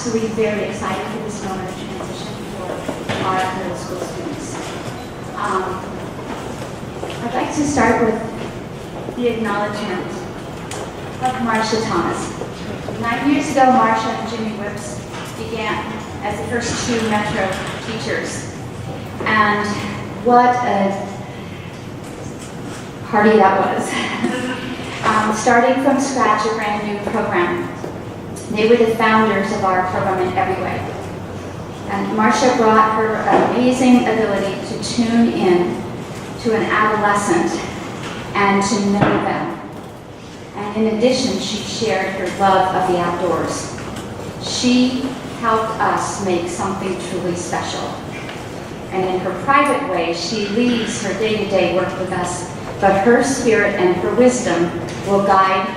absolutely very excited for this moment of transition for our middle school students. I'd like to start with the acknowledgement of Marcia Thomas. 9 years ago, Marcia and Jimmy Whips began as the first two Metro teachers. And what a party that was. Starting from scratch, a brand new program. They were the founders of our program in every way. And Marcia brought her amazing ability to tune in to an adolescent and to know them. And in addition, she shared her love of the outdoors. She helped us make something truly special. And in her private way, she leaves her day-to-day work with us, but her spirit and her wisdom will guide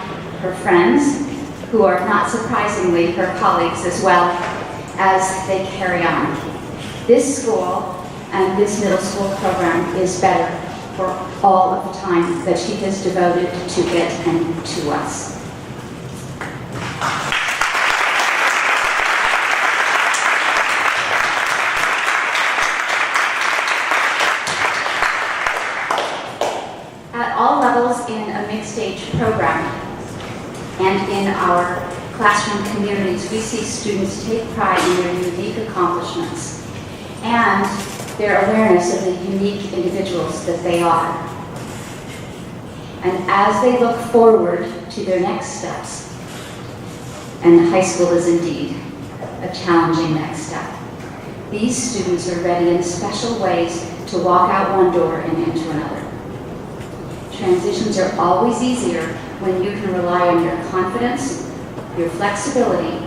her friends, who are not surprisingly her colleagues as well, as they carry on. This school and this middle school program is better for all of the time that she has devoted to it and to us. At all levels in a mixed-age program and in our classroom communities, we see students take pride in their unique accomplishments and their awareness of the unique individuals that they are. And as they look forward to their next steps, and high school is indeed a challenging next step, these students are ready in special ways to walk out one door and into another. Transitions are always easier when you can rely on your confidence, your flexibility,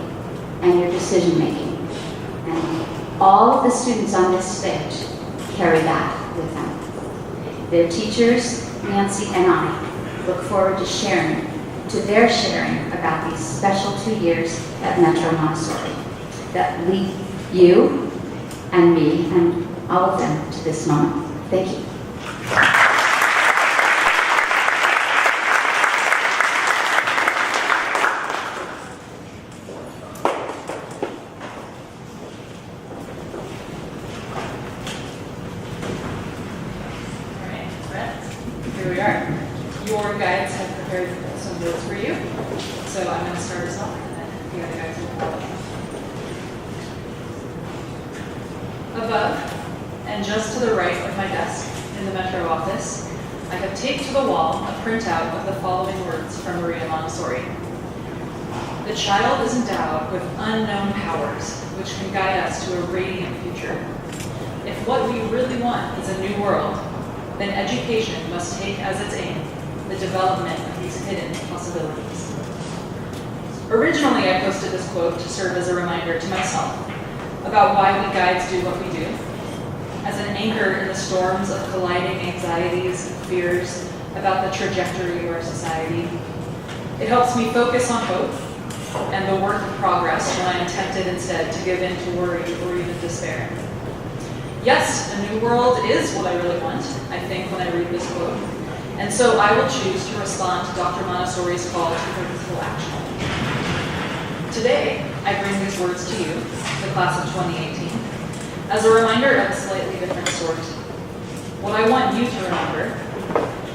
and your decision-making. And all of the students on this stage carry that with them. Their teachers, Nancy and I, look forward to their sharing about these special 2 years at Metro Montessori that lead you and me and all of them to this moment. Thank you. Here we are. Your guides have prepared some words for you. So I'm going to start us off, and then the other guys will follow. Above, and just to the right of my desk in the Metro office, I have taped to the wall a printout of the following words from Maria Montessori. The child is endowed with unknown powers, which can guide us to a radiant future. If what we really want is a new world, then education must take as its aim the development of these hidden possibilities. Originally, I posted this quote to serve as a reminder to myself about why we guides do what we do, as an anchor in the storms of colliding anxieties and fears about the trajectory of our society. It helps me focus on hope and the work of progress when I am tempted instead to give in to worry or even despair. Yes, a new world is what I really want, I think, when I read this quote. And so I will choose to respond to Dr. Montessori's call to purposeful action. Today, I bring these words to you, the class of 2018, as a reminder of a slightly different sort. What I want you to remember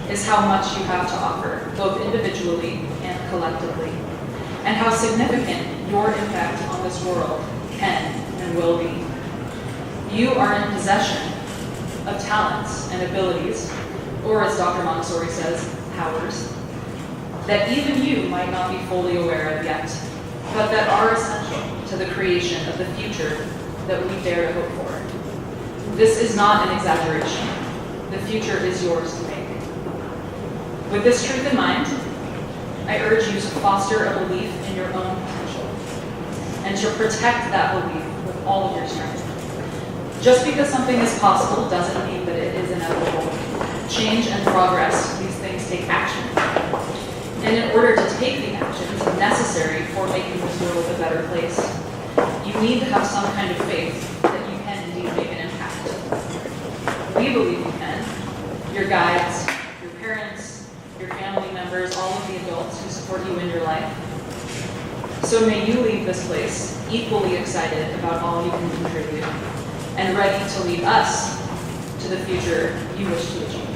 is how much you have to offer, both individually and collectively, and how significant your impact on this world can and will be. You are in possession of talents and abilities, or as Dr. Montessori says, powers, that even you might not be fully aware of yet, but that are essential to the creation of the future that we dare to hope for. This is not an exaggeration. The future is yours to make. With this truth in mind, I urge you to foster a belief in your own potential and to protect that belief with all of your strength. Just because something is possible doesn't mean that it is inevitable. Change and progress, these things take action. And in order to take the actions necessary for making this world a better place, you need to have some kind of faith that you can indeed make an impact. We believe you can. Your guides, your parents, your family members, all of the adults who support you in your life. So may you leave this place equally excited about all you can contribute and ready to lead us to the future you wish to achieve.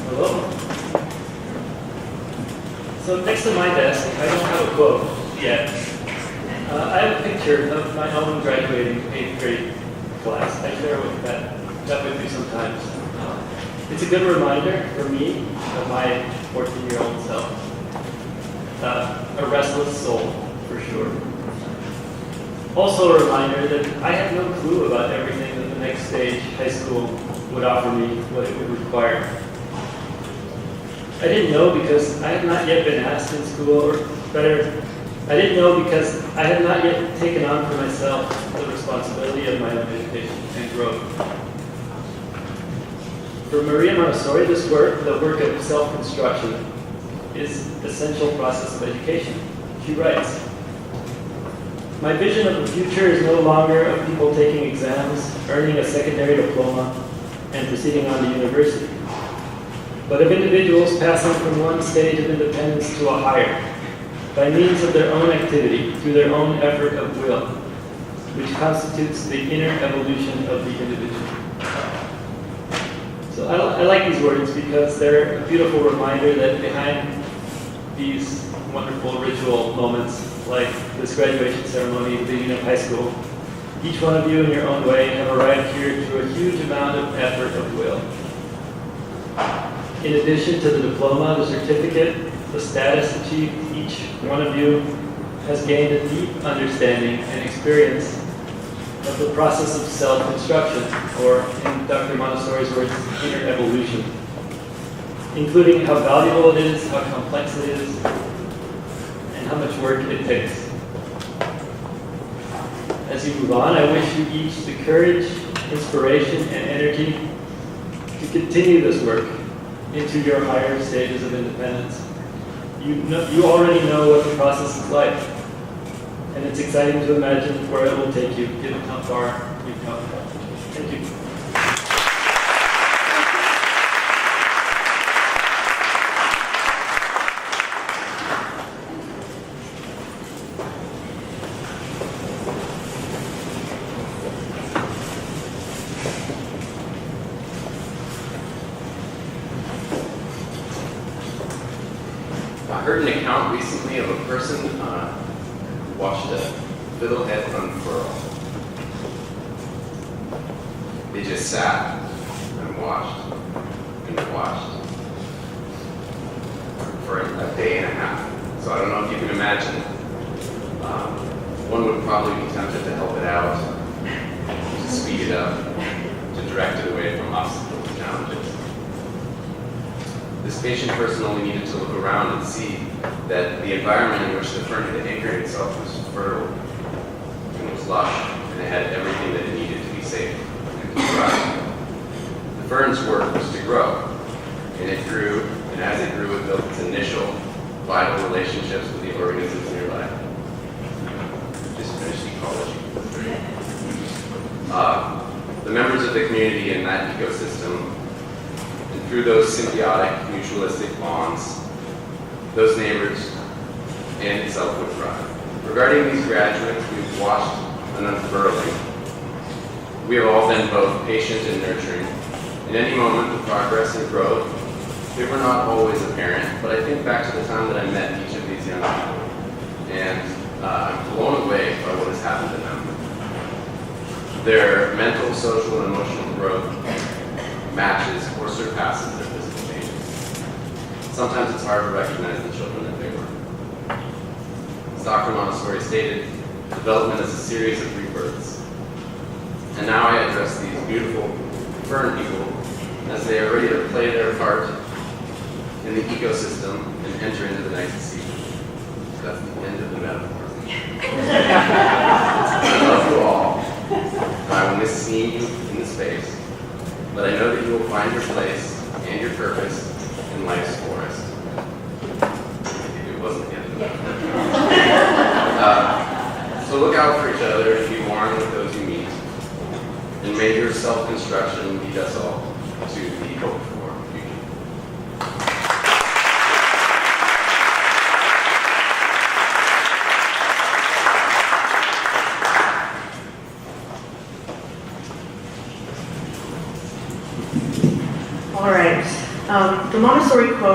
Hello. So next to my desk, I don't have a quote yet. I have a picture of my own graduating 8th grade class. I share that with you sometimes. It's a good reminder for me of my 14-year-old self. A restless soul, for sure. Also a reminder that I had no clue about everything that the next stage, high school, would offer me, what it would require. I didn't know because I had not yet been asked in school, or better, I didn't know because I had not yet taken on for myself the responsibility of my own education and growth. For Maria Montessori, this work, the work of self-construction, is an essential process of education. She writes, "My vision of the future is no longer of people taking exams, earning a secondary diploma, and proceeding on to university, but of individuals passing from one stage of independence to a higher, by means of their own activity, through their own effort of will, which constitutes the inner evolution of the individual." So I like these words because they're a beautiful reminder that behind these wonderful ritual moments, like this graduation ceremony at the beginning of high school, each one of you in your own way have arrived here through a huge amount of effort of will. In addition to the diploma, the certificate, the status achieved, each one of you has gained a deep understanding and experience of the process of self-instruction, or in Dr. Montessori's words, inner evolution, including how valuable it is, how complex it is, and how much work it takes. As you move on, I wish you each the courage, inspiration, and energy to continue this work into your higher stages of independence. You already know what the process is like, and it's exciting to imagine where it will take you, given how far you've come. Thank you. I heard an account recently of a person who watched a fiddlehead unfurl. They just sat and watched for a day and a half. So I don't know if you can imagine. One would probably be tempted to help it out, to speed it up, to direct it away from obstacles and challenges. This patient person only needed to look around and see that the environment in which the fern had anchored itself was fertile and was lush, and it had everything that it needed to be safe and to thrive. The fern's work was to grow, and it grew, and as it grew, it built its initial vital relationships with the organisms nearby. Just finished ecology. The members of the community in that ecosystem, and through those symbiotic, mutualistic bonds, those neighbors and itself would thrive. Regarding these graduates, we've watched an unfurling. We have all been both patient and nurturing. In any moment of progress and growth, they were not always apparent, but I think back to the time that I met each of these young people, and I'm blown away by what has happened to them. Their mental, social, and emotional growth matches or surpasses their physical changes. Sometimes it's hard to recognize the children that they were. As Dr. Montessori stated, development is a series of rebirths. And now I address these beautiful fern people as they are ready to play their part in the ecosystem and enter into the next season. That's the end of the metaphor. I love you all. I will miss seeing you in the space, but I know that you will find your place and your purpose in life's forest. It wasn't the end of the metaphor. So look out for each other and be warm with those you meet.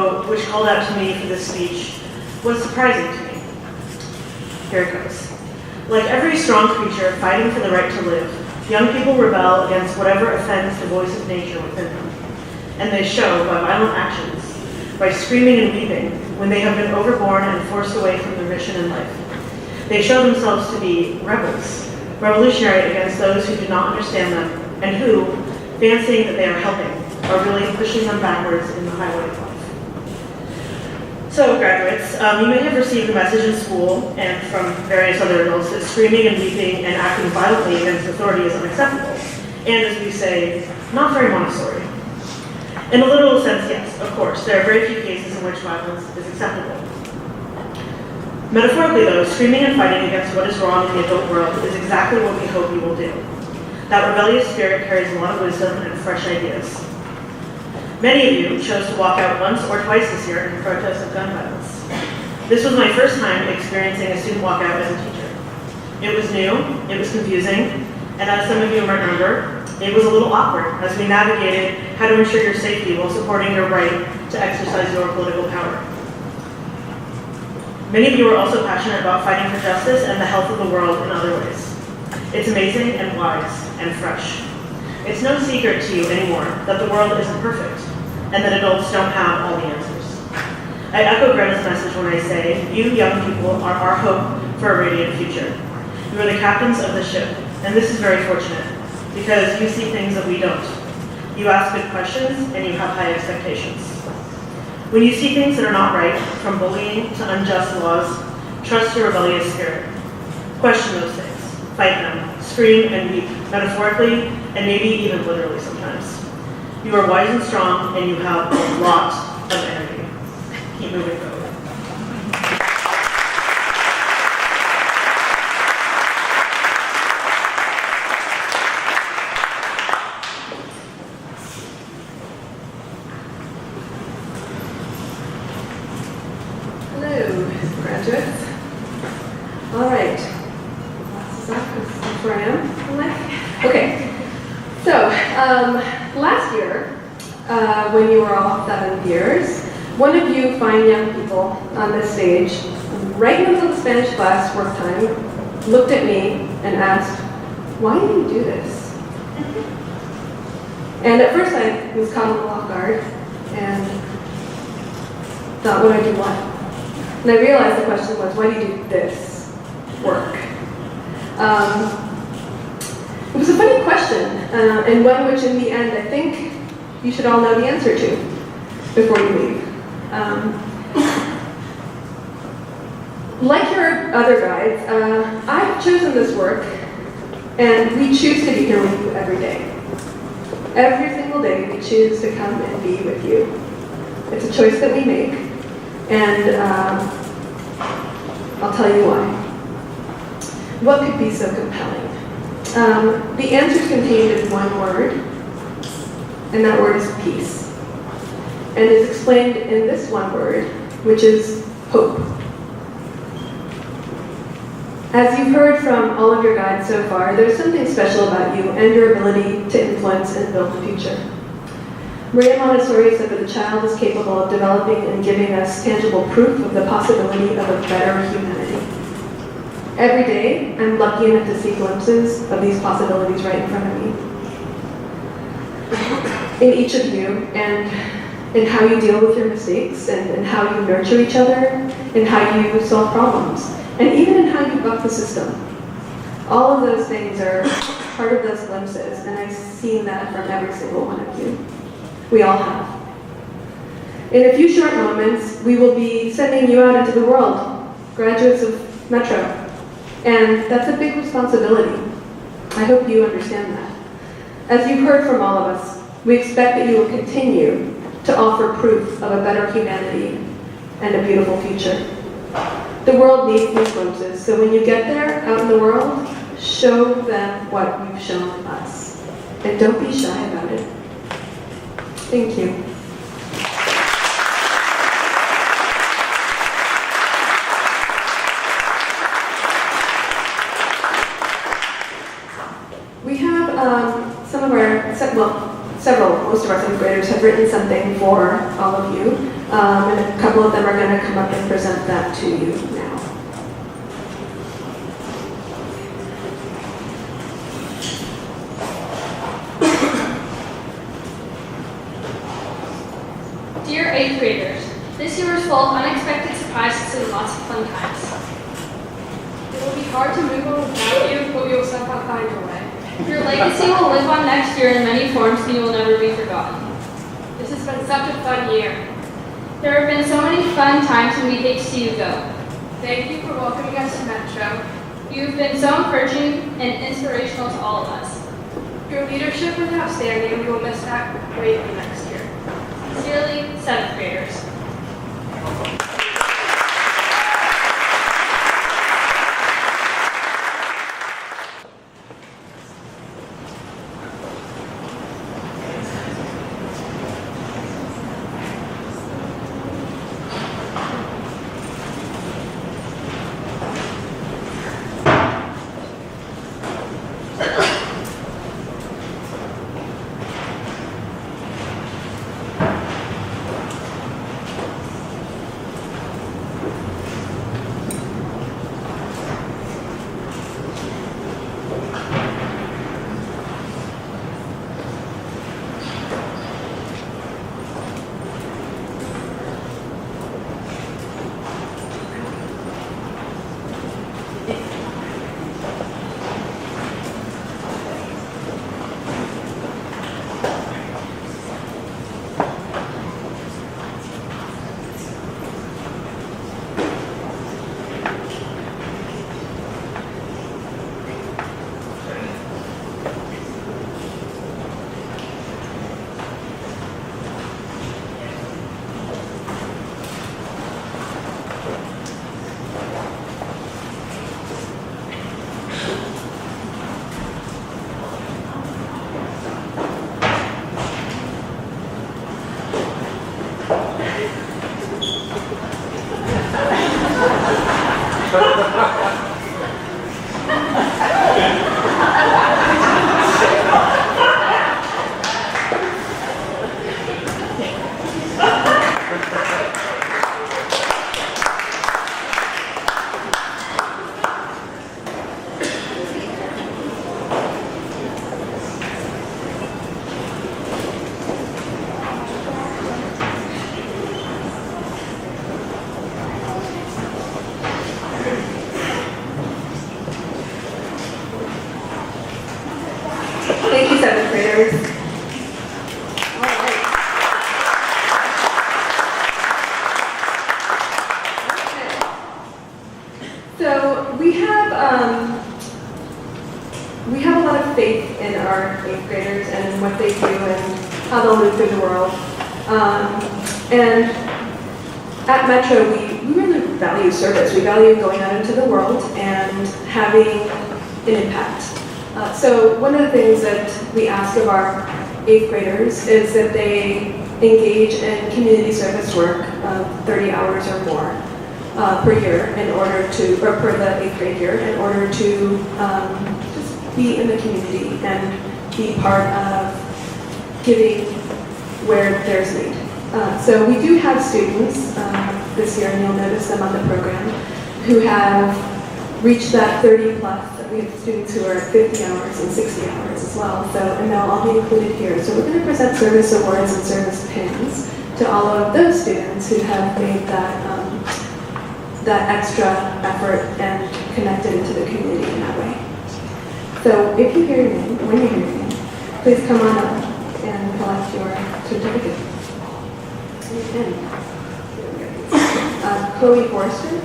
quote which called out to me for this speech was surprising to me. Here it goes. Like every strong creature fighting for the right to live, young people rebel against whatever offends the voice of nature within them. And they show by violent actions, by screaming and weeping, when they have been overborne and forced away from their mission in life. They show themselves to be rebels, revolutionary against those who do not understand them, and who, fancying that they are helping, are really pushing them backwards in the highway of life. So, graduates, you may have received the message in school and from various other adults that screaming and weeping and acting violently against authority is unacceptable, and as we say, not very Montessori. In a literal sense, yes, of course, there are very few cases in which violence is acceptable. Metaphorically, though, screaming and fighting against what is wrong in the adult world is exactly what we hope you will do. That rebellious spirit carries a lot of wisdom and fresh ideas. Many of you chose to walk out once or twice this year in protest of gun violence. This was my first time experiencing a student walkout as a teacher. It was new, it was confusing, and as some of you might remember, it was a little awkward as we navigated how to ensure your safety while supporting your right to exercise your political power. Many of you are also passionate about fighting for justice and the health of the world in other ways. It's amazing and wise and fresh. It's no secret to you anymore that the world isn't perfect and that adults don't have all the answers. I echo Greta's message when I say, you young people are our hope for a radiant future. You are the captains of the ship, and this is very fortunate because you see things that we don't. You ask good questions and you have high expectations. When you see things that are not right, from bullying to unjust laws, trust your rebellious spirit. Question those things, fight them, scream and weep, metaphorically and maybe even literally sometimes. You are wise and strong and you have a lot of energy. Keep moving forward. Hello, graduates. All right. Glasses off, that's where I am. Okay. So, last year, when you were all 7 years, one of you fine young people on this stage, right in the middle of the Spanish class work time, looked at me and asked, "Why do you do this?" And at first I was caught a little off guard and thought, "Would I do what?" And I realized the question was, why do you do this work? It was a funny question, and one which in the end I think you should all know the answer to before you leave. Like your other guides, I've chosen this work, and we choose to be here with you every day. Every single day we choose to come and be with you. It's a choice that we make, and I'll tell you why. What could be so compelling? The answer is contained in one word, and that word is peace. And is explained in this one word, which is hope. As you've heard from all of your guides so far, there's something special about you and your ability to influence and build the future. Maria Montessori said that the child is capable of developing and giving us tangible proof of the possibility of a better humanity. Every day, I'm lucky enough to see glimpses of these possibilities right in front of me. In each of you, and in how you deal with your mistakes, and in how you nurture each other, in how you solve problems, and even in how you buck the system. All of those things are part of those glimpses, and I've seen that from every single one of you. We all have. In a few short moments, we will be sending you out into the world, graduates of Metro. And that's a big responsibility. I hope you understand that. As you've heard from all of us, we expect that you will continue to offer proof of a better humanity and a beautiful future. The world needs these glimpses, so when you get there, out in the world, show them what you've shown us. And don't be shy about it. Thank you. We have most of our 7th graders have written something for all of you. And a couple of them are going to come up and present that to you now. Dear 8th graders, this year was full of unexpected surprises and lots of fun times. It will be hard to move on without you, but we will somehow find a way. Your legacy will live on next year in many forms and you will never be forgotten. This has been such a fun year. There have been so many fun times and we hate to see you go. Thank you for welcoming us to Metro. You've been so encouraging and inspirational to all of us. Your leadership was outstanding and we will miss that greatly next year. Sincerely, 7th graders. Thank you, 7th graders. All right. Okay. So we have a lot of faith in our 8th graders and what they do and how they'll move through the world. And at Metro, we really value service. We value going out into the world and having an impact. So one of the things that we ask of our 8th graders is that they engage in community service work of 30 hours or more per year in order to, or per the 8th grade year, in order to just be in the community and be part of giving where there's need. So we do have students this year, and you'll notice them on the program, who have reached that 30 plus. We have students who are 50 hours and 60 hours as well, so, and they'll all be included here. So we're going to present service awards and service pins to all of those students who have made that extra effort and connected into the community in that way. So if you hear your name, when you hear your name, please come on up and collect your certificate. Chloe Forrester.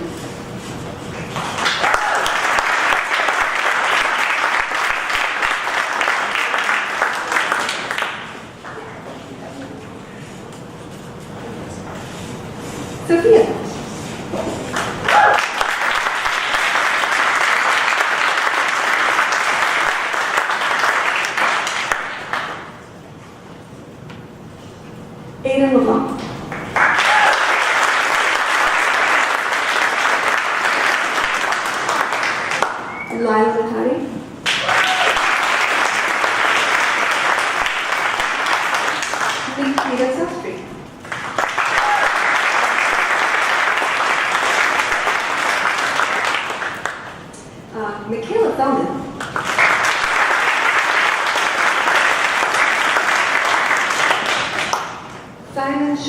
Sophia. Aiden LeBlanc. Lila Matari. Lita Sastry.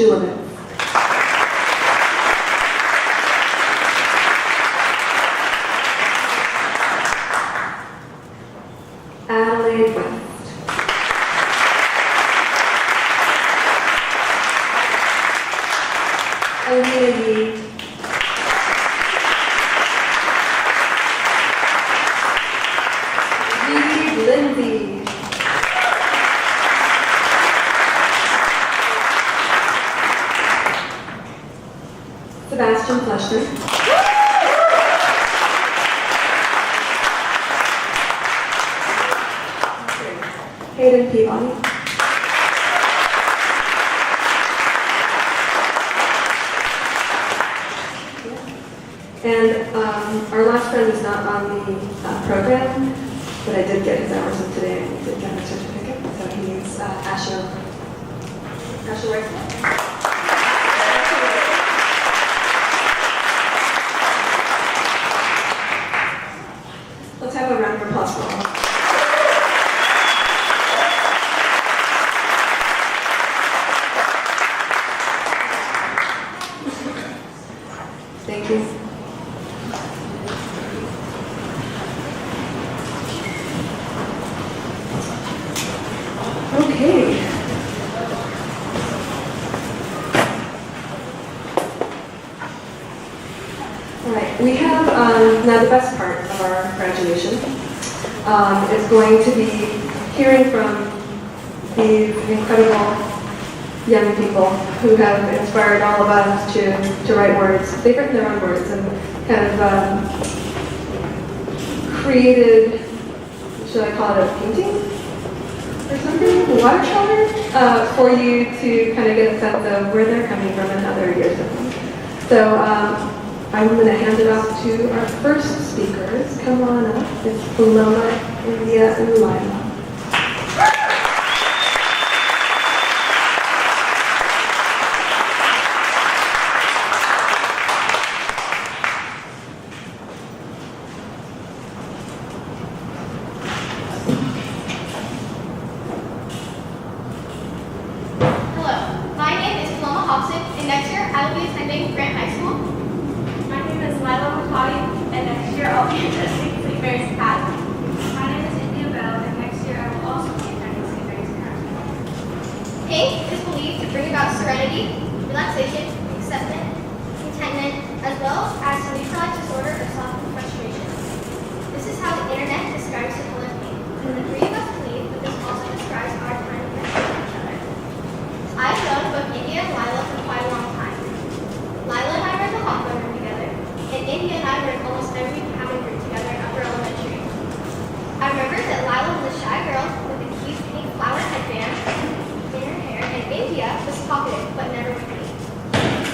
shoe limits. Adelaide West. Olivia Yee. Reed Lindsay. Sebastian Fleshner. Hayden Peabody. And our last friend is not on the program, but I did get his hours of today and did get a certificate. So he's Asher. Asher Weissman. Let's have a round of applause for all. Thank you. Okay. All right, we have now the best part of our graduation is going to be hearing from these incredible young people who have inspired all of us to write words. They've written their own words and kind of created, should I call it a painting or something? A watercolor for you to kind of get a sense of where they're coming from and how they're years of them. So I'm going to hand it off to our first speakers. Come on up. It's Paloma, India, and Lila.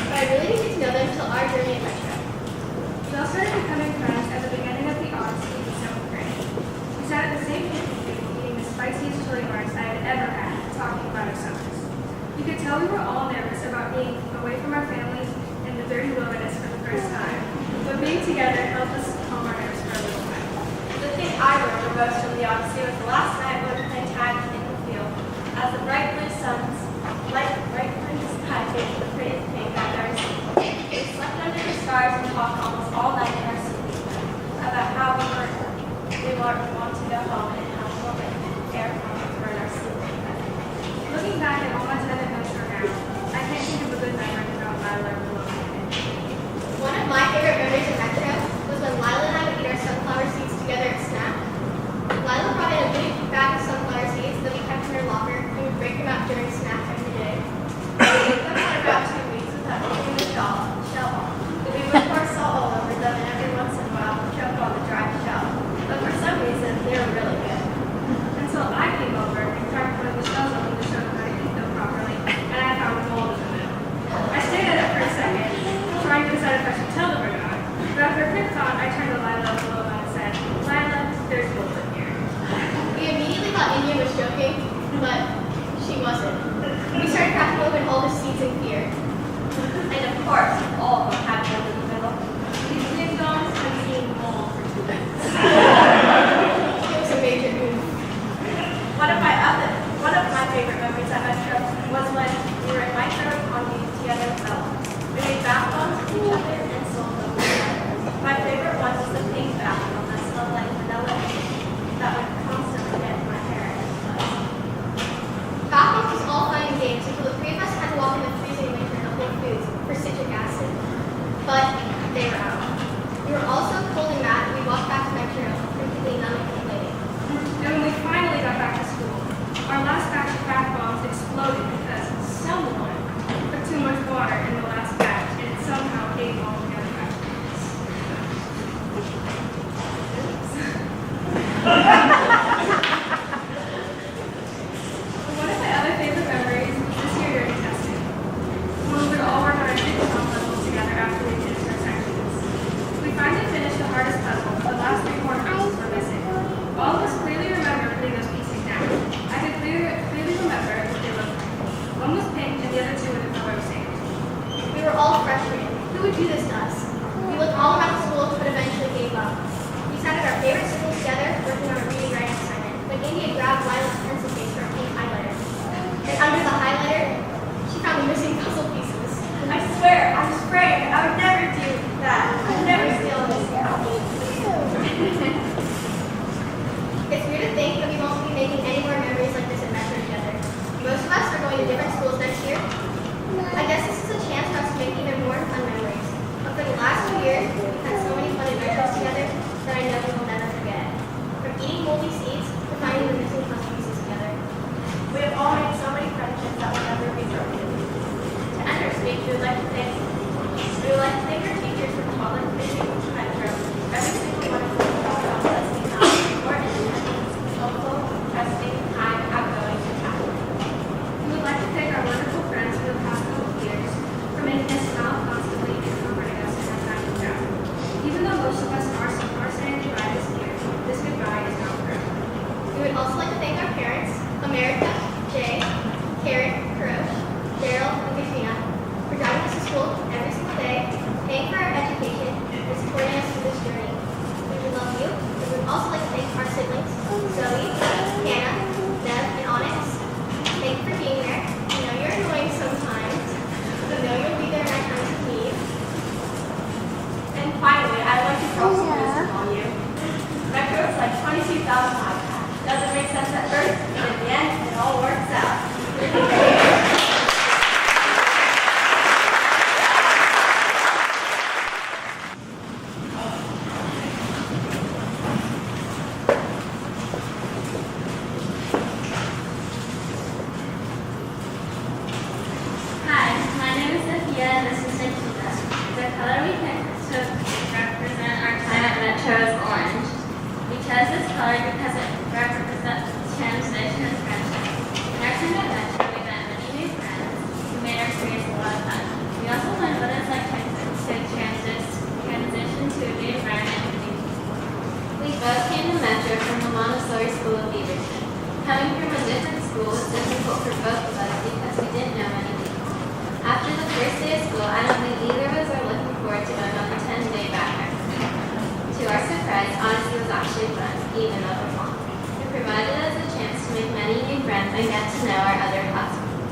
I really but they were out. We were all so cold and mad, we walked back to my trail, completely numb and complaining. And when we finally got back to school, our last batch of bath bombs exploded because someone put too much water in the last batch and it somehow ate all the other batches. One of my other favorite memories was this year during testing. When we would all work on our jigsaw puzzles together after we finished our sections. We finally finished the hardest puzzle, but the last 3 corner pieces were missing. All of us clearly remember putting those pieces down. I could clearly remember what they looked like. One was pink and the other 2 were the color of sand. We were all freshmen. Who would do this to us? We looked all around the school, but eventually gave up. We sat at our favorite circles together, working on a reading writing assignment. When Amy had grabbed Violet's pencil case for a pink highlighter. And under the highlighter, she found the missing puzzle pieces. I swear, I'm spraying. I would never do that. I would never steal this. It's weird to think that we won't be making any more memories like this at Metro together. Most of us are going to different schools next year. I guess this is a chance for us to make even more fun memories. But for the last 2 years, we've had so many fun adventures together that I know we will never forget. From eating moldy seeds to finding the missing puzzle pieces together. We have all made so many friendships that will never be broken. To end our speech, we would like to thank our teachers for calling to Metro. Every single one of them has helped us become more independent, helpful, trusting, kind, outgoing, and happy. We would like to thank our wonderful friends for the past couple of years for making us smile constantly and comforting us in our time of doubt. Even though most of us are saying goodbye this year, this goodbye is not forever. We would also like to thank our parents, America, Jay, Karen, Karosh, Daryl, and Katrina, for driving us to school every single day, paying for our education, and supporting us through this journey. We would love you. We would also like to thank our siblings, Zoe, Hannah, Nev, and Onyx. Thank you for being there. We know you're annoying sometimes. We know you'll be there in our times of need. And finally, I'd like to drop some wisdom on you. Metro is like 22,000 iPads. Doesn't make sense at first, but in the end, it all works out. Hi, my name is Sophia and this is Nikita. The color we picked to represent our time at Metro is orange. We chose this color because it represents transition and friendship. In our time at Metro, we met many new friends who made our experience a lot of fun. We also learned what it's like to transition to a new environment and new people. We both came to Metro from the Montessori School of Beaverton. Coming from a different school was difficult for both of us because we didn't know many people. After the first day of school, I don't think either of us are looking forward to going on a 10-day backpack. To our surprise, honesty was actually fun, even though it was long. It provided us a chance to make many new friends and get to know our other classmates.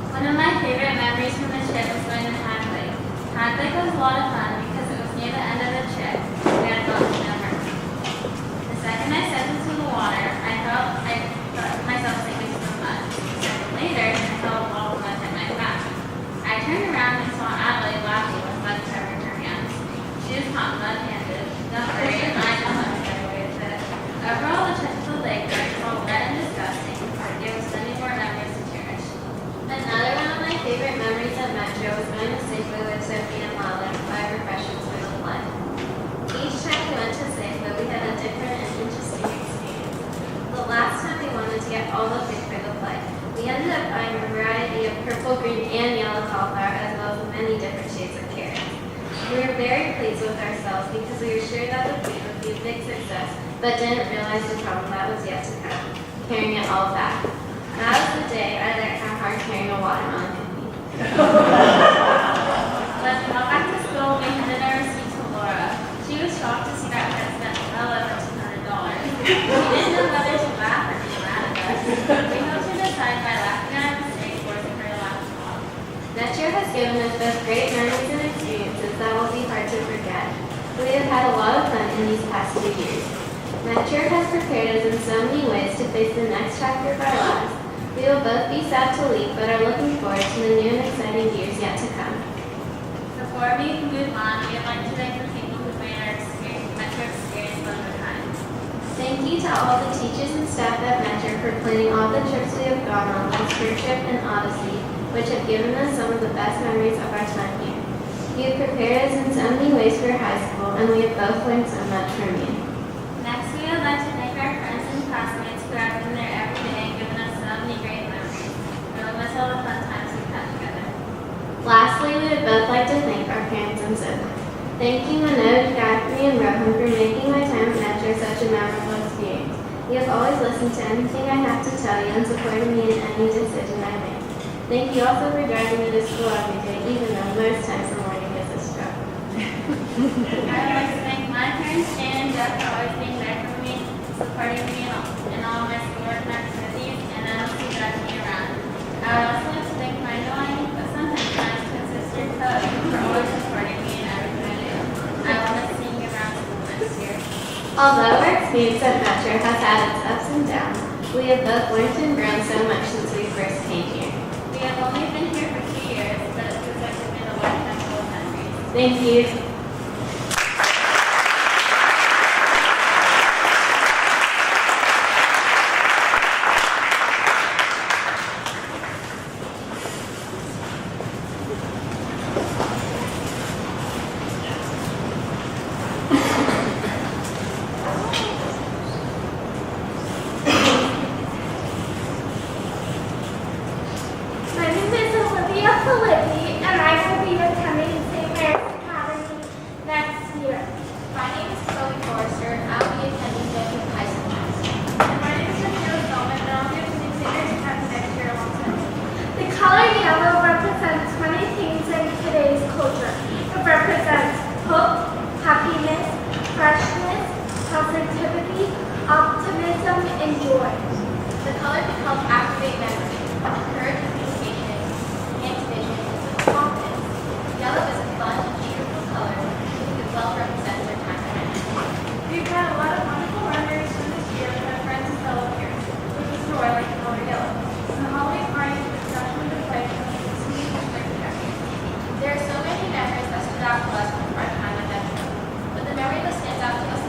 One of my favorite memories from the trip was going to Hag Lake. Hag Lake was a lot of fun because it was near the end of the trip. We had fun to know her. The second I stepped into the water, I felt myself sinking to the mud. A second later, I felt a wall of mud hit my back. I turned around and saw Adelaide laughing with mud covering her hands. She was caught mud-handed. Don't worry, and I know how to get away with it. Overall, the trip to the lake was all wet and disgusting, but it gave us many more memories to cherish. Another one of my favorite memories at Metro was going to Safeway with Sophie and Lala to buy refreshments for the play. Each time we went to Safeway, we had a different and interesting experience. The last time we wanted to get all the food for the play. We ended up buying a variety of purple, green, and yellow cauliflower, as well as many different shades of carrots. We were very pleased with ourselves because we were sure that the food would be a big success, but didn't realize the problem that was yet to come, carrying it all back. That was the day I learned how hard carrying a watermelon could be. When we got back to school, we handed our receipt to Laura. She was shocked to see that we had spent well over $200. She didn't know whether to laugh or be mad at us. We hoped to decide by laughing at our mistakes or to her laugh at all. Metro has given us both great memories and experiences that will be hard to forget. We have had a lot of fun in these past 2 years. Metro has prepared us in so many ways to face the next chapter of our lives. We will both be sad to leave, but are looking forward to the new and exciting years yet to come. Before we move on, we would like to thank the people who made our Metro experience one of a kind. Thank you to all the teachers and staff at Metro for planning all the trips we have gone on, like Spring Trip and Odyssey, which have given us some of the best memories of our time here. You have prepared us in so many ways for high school, and we have both learned so much from you. Next, we would like to thank our friends and classmates who have been there every day and given us so many great memories. We will miss all the fun times we've had together. Lastly, we would both like to thank our parents and siblings. Thank you, Manoj, Gayatri, and Rohan, for making my time at Metro such a memorable experience. You have always listened to anything I have to tell you and supported me in any decision I make. Thank you also for driving me to school every day, even though most times the morning is a struggle. I would like to thank my parents, Jan and Jeff, for always being there for me, supporting me in all my schoolwork and activities, and honestly driving me around. I would also like to thank my annoying, but sometimes nice twin sister, Chloe, for always supporting me in everything I do. I will miss seeing you around school next year. Although our experience at Metro has had its ups and downs, we have both learned and grown so much since we first came here. We have only been here for 2 years, but it feels like we've been a lifetime full of memories. Thank you. My name is Olivia Filippi, and I will be attending St. Mary's Academy next year. My name is Chloe Forrester, and I will be attending Joseph High School next year. And my name is Sophia Solomon, and I'll be attending St. Mary's Academy next year alongside you. The color yellow represents many things in today's culture. It represents hope, happiness, freshness, positivity, optimism, and joy. The color can help activate memory, encourage communication, enhance vision, and confidence. Yellow is a fun and cheerful color that well represents our time ahead. We've had a lot of wonderful memories from this year with our friends and fellow peers, which is why I like the color yellow. And the holiday party with discussion and play was sweet and spectacular. There are so many memories that stood out to us from our time at Metro, but the memory that stands out to us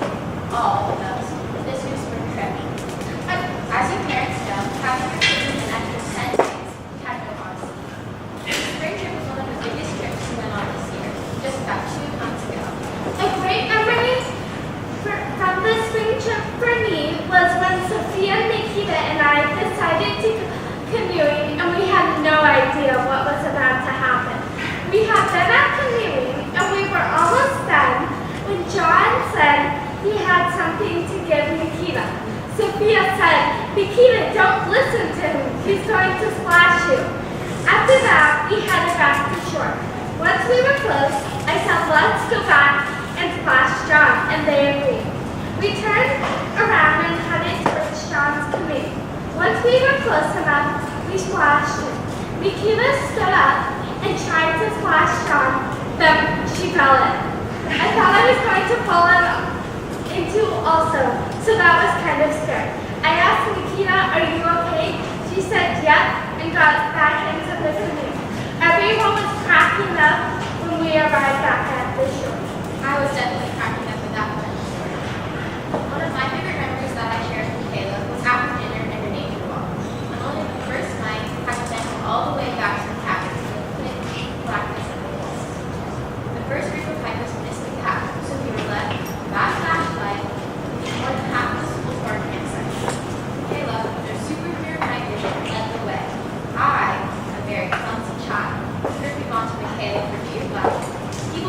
all of us is this year's spring trip. As your parents know, having your children an extra 10 days, we had no Odyssey. The spring trip was one of the biggest trips we went on this year, just about 2 months ago. A great memory from the spring trip for me was when Sophia, Nikita, and I decided to go canoeing, and we had no idea what was about to happen. We had been out canoeing, and we were almost done when John said he had something to give Nikita. Sophia said, "Nikita, don't listen to him. He's going to splash you." After that, we headed back to shore. Once we were close, I said, "Let's go back and splash John," and they agreed. We turned around and headed towards John's canoe. Once we were close enough, we splashed him. Nikita stood up and tried to splash John, but she fell in. I thought I was going to fall into also, so that was kind of scary. I asked Nikita, "Are you okay?" She said, "Yep," and got back into the canoe. Everyone was cracking up when we arrived back at the shore. I was definitely cracking up with that one story. One of my favorite memories that I shared with Caleb was after dinner and a nature walk. On only the first night, I had to all the way back to the cabin to the thick blackness of the woods. The first group of hikers missed the path, so we were left without a flashlight and more than half the school to our campsite. Caleb, with their superhero night vision, led the way. I, a very clumsy child, tripping onto the Caleb for dear life. He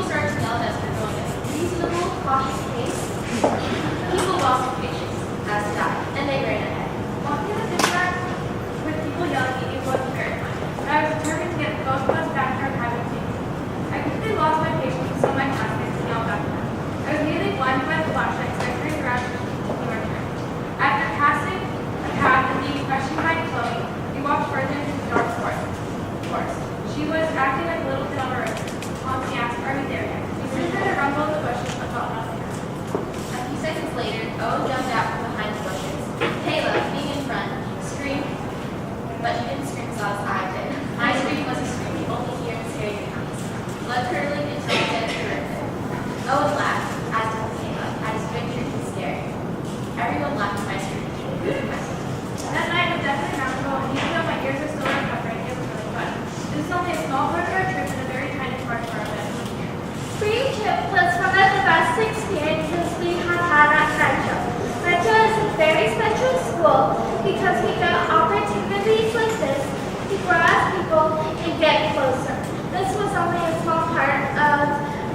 trip was one of the best experiences we have had at Metro. Metro is a very special school because we get opportunities like this to grow as people and get closer. This was only a small part of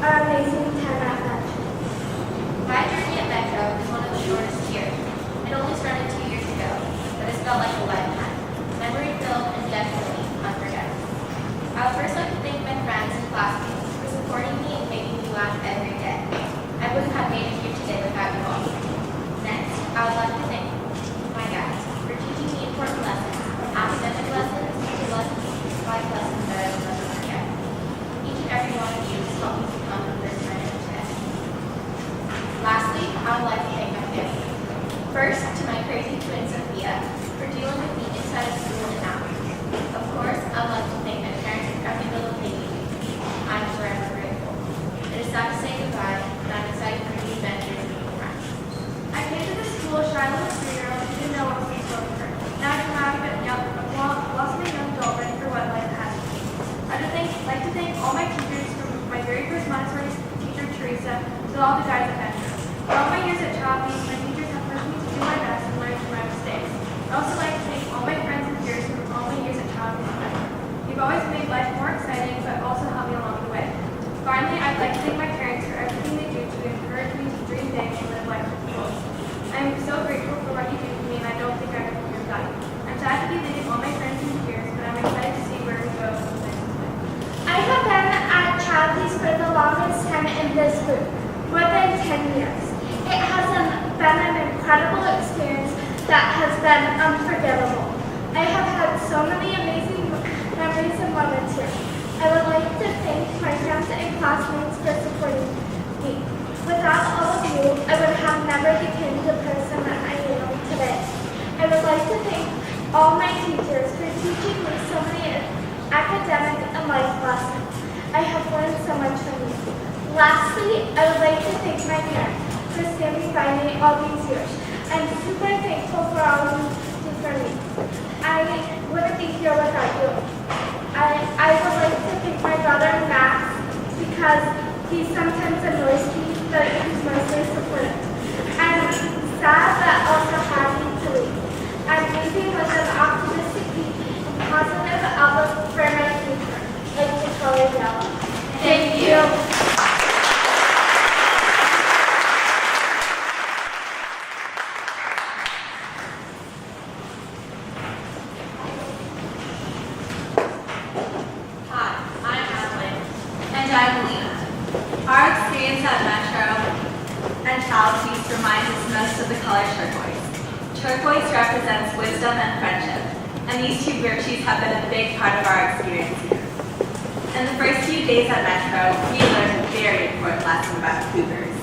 our amazing time at Metro. My journey at Metro is one of the shortest here. It only started 2 years ago, but it's felt like a lifetime. Memory-filled and definitely unforgettable. I would first like to thank my friends and classmates for supporting me and making me laugh every day. I wouldn't have made it here today without you all. Next, I would like to thank my guides for teaching me important lessons, from academic lessons to life lessons that I will never forget. Each and every one of you has helped me become the person I am today. Lastly, I would like to thank my family. First, to my crazy twin Sophia for dealing with me inside of school and out. Of course, I would like to thank my parents for every little thing you do. I'm forever grateful. It is sad to say goodbye, but I'm excited for new adventures and new friends. I came to the school shy little 3-year-old who didn't know what was in store for her. Now I'm proud of it, a blossoming young adult ready for what life has. I'd like to thank all my teachers, from my very first Montessori teacher, Teresa, to all the guys at Metro. For all my years at Childpeace, my teachers have pushed me to do my best and learn from my mistakes. I'd also like to thank all my friends and peers from all my years at Childpeace and Metro. You've always made life more exciting, but also helped me along the way. Finally, I'd like to thank my parents for everything they do to encourage me to dream big and live life to the fullest. I'm so grateful for what you do for me, and I don't think I ever forget that. I'm sad to be leaving all my friends and peers, but I'm excited to see where we go in the next day. I have been at Childpeace for the longest time in this group, more than 10 years. It has been an incredible experience that has been unforgettable. I have had so many amazing memories and moments here. I would like to thank my friends and classmates for supporting me. Without all of you, I would have never become the person that I am today. I would like to thank all my teachers for teaching me so many academic and life lessons. I have learned so much from you. Lastly, I would like to thank my parents for standing by me all these years. I'm super thankful for all you do for me. I wouldn't be here without you. I would like to thank my brother Max because he sometimes annoys me, but he's mostly supportive. I'm sad but also happy to leave. I'm leaving with an optimistic and positive outlook for my future, like the color yellow. Thank you. Our experience at Metro and Childpeace reminds us most of the color turquoise. Turquoise represents wisdom and friendship, and these two virtues have been a big part of our experience here. In the first few days at Metro, we learned a very important lesson about cougars.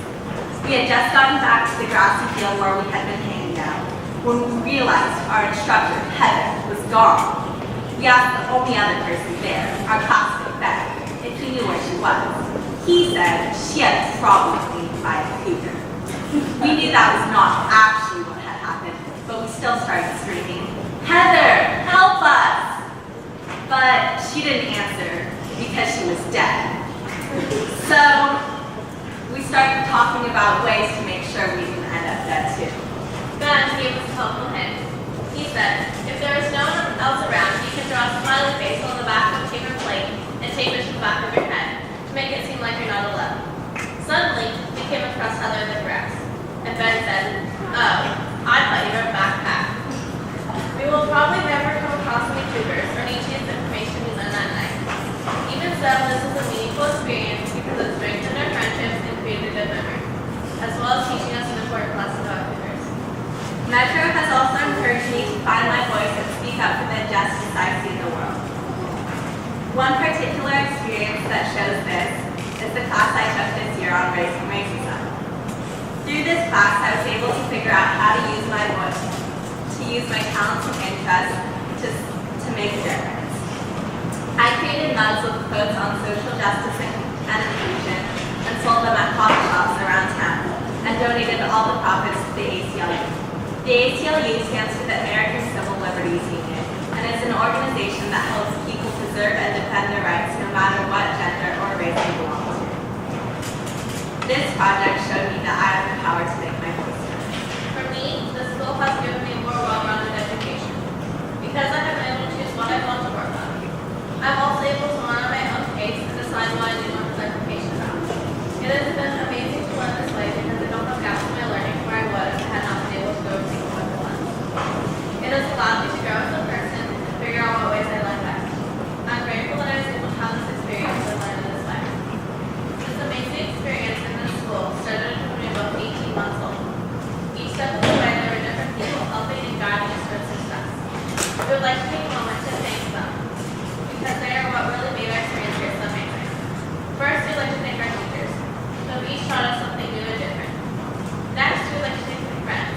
We had just gotten back to the grassy field where we had been hanging out when we realized our instructor, Heather, was gone. We asked the only other person there, our classmate, Beck, if he knew where she was. He said she had probably by a cougar. We knew that was not actually what had happened, but we still started screaming, "Heather, help us!" But she didn't answer because she was dead. So we started talking about ways to make sure we didn't end up dead too. Ben gave us a helpful hint. He said, if there was no one else around, you can draw a smiley face on the back of a paper plate and tape it to the back of your head to make it seem like you're not alone. Suddenly, we came across Heather in the grass, and Ben said, "Oh, I thought you were a backpack." We will probably never come across any cougars or need to use the information we learned that night. Even so, this was a meaningful experience because it strengthened our friendships and created good memories, as well as teaching us an important lesson about cougars. Metro has also encouraged me to find my voice and speak up for the injustice I see in the world. One particular experience that shows this is the class I took this year on race and racism. Through this class, I was able to figure out how to use my voice, to use my talents and interests to make a difference. I created mugs with quotes on social justice and inclusion and sold them at coffee shops around town and donated all the profits to the ACLU. The ACLU stands for the American Civil Liberties Union and is an organization that helps people preserve and defend their rights no matter what gender or race they belong to. project showed me that I have the power to make my voice heard. For me, the school has given me a more well-rounded education because I have been able to choose what I want to work on. I'm also able to learn at my own pace and decide what I do want clarification about. It has been amazing to learn this way because I don't have gaps in my learning where I would if I had not been able to go through one to one. It has allowed me to grow as a person and figure out what ways I like best. I'm grateful that I was able to have this experience and learn in this way. This amazing experience in this school started when we were both 18 months old. Each step of the way, there were different people helping and guiding us towards success. We would like to take a moment to thank them because they are what really made our experience here so amazing. First, we'd like to thank our teachers, who have each taught us something new and different. Next, we'd like to thank my friends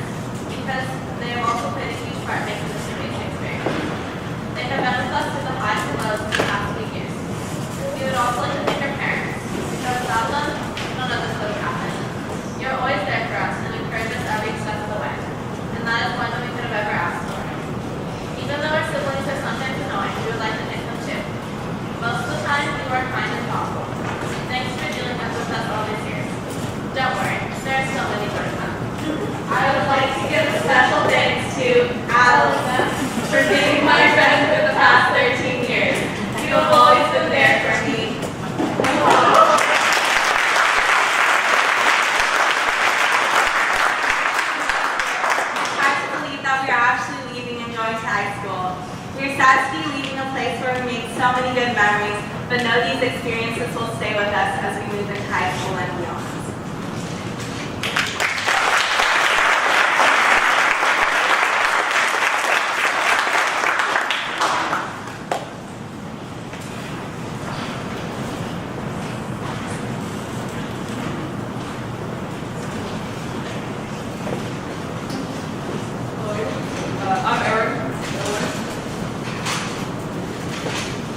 because they have also played a huge part in making this amazing experience. They have been with us through the highs and lows of the past few years. We would also like to thank our parents because without them, none of this would have happened. You're always there for us and encourage us every step of the way, and that is more than we could have ever asked for. Even though our siblings are sometimes annoying, we would like to thank them too. Most of the time, you are kind and thoughtful. Thanks for dealing with us all these years. Don't worry, there are still many more to come. I would like to give a special thanks to Allison for being my friend for the past 13 years. You have always been there for me. It's hard to believe that we are actually leaving and going to high school. We are sad to be leaving a place where we made so many good memories, but know these experiences will stay with us as we move into high school and beyond. I'm Eric.